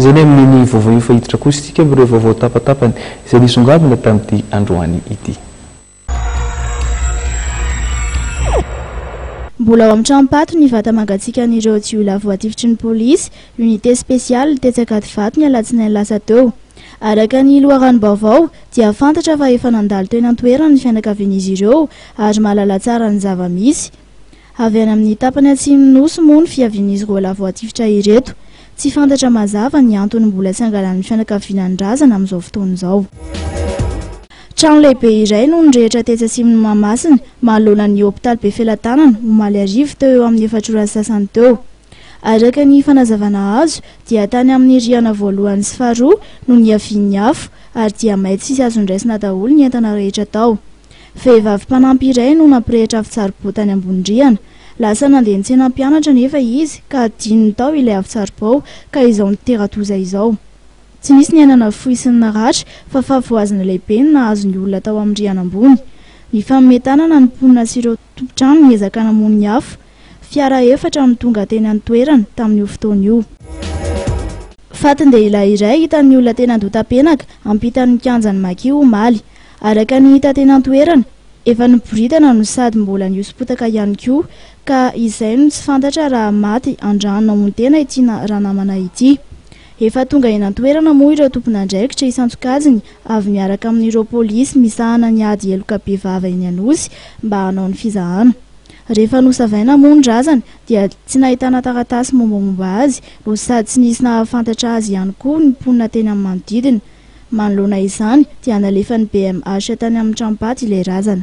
Zany amin'ny vaovao efa hiditra kosa isika amin'ireo vaovao tapatapany izay nisongadina tamin'ity androany ity. Mbola ao amin'ny tranompato ny vata mangatsiakan'ireo jiolahy voatifitry ny polisy unité spéciale Tetsakadivato ny alatsinainy lasa teo. Araka ny loharanom-baovao dia fantatra fa efa nandalo teny an-toerana ny fianakavian'izy ireo ary mahalala tsara ny zava-misy. Avy any amin'ny tapany atsimon'ny nosy moa ny fiavian'izy roalahy voatifitra ireto. Tsy fantatra mazava ny antony mbola tsy angalan'ny fianakavianany razana amin'izao fotoana izao. Trano lehibe iray no nirehitra tetsy atsimon'ny Mahamasina manoloana ny hôpitaly be Felatanana omaly arivo teo eo amin'ny 4 ora sasany teo. Araka ny fanazavana azo dia tany amin'ny rihana voalohany sy faharoa no niavian'ny afo ary dia maity sisy azo ndraisina daholo ny entana rehetra tao. Vehivavy mpanampy iray no nampirehitra avy-tsaribao tany ambony rihana. Lasa nandeha niantsena mpianatra nefa izy ka adininy tao ilay avy-tsaribao ka izao niteratoza izao. Tsy nisy ny ainana fohy sy ny naratra fa fahavoazana lehibe no nahazo ny olona tao amin'ny rihana ambony. Ny fametanana ny mponina sy ireo tompotrano niezaka namono ny afo. Fiara efatra no tonga teny an-toerana tamin'io fotoana io. Fatin-dehilahy iray hitan'ny olona teny Andotapenaka ampitan'ny kianjan'ny Maki omaly. Araka ny hita teny an-toerana efa niboritana no sady mbola niosopotaka ihany koa ka izay no tsy fantatra raha maty andranona moa tena ity raha namana ity. Efa tonga eny an-toerana moa ireo tompon'andraikitra isan-tsokajiny avy miaraka amin'ireo polisy misahana ny ady eloka be vava eny Anosy mba hanao ny fizahana. Rehefa nosavaina moa ny razana dia tsy nahitana taratasy mombamomba azy no sady tsy nisy nahafantatra azy ihany koa ny mponina teny amin'ny manodidina. Manoloana izany dia nalefan'ny BMH tany amin'ny tranompato ilay razana.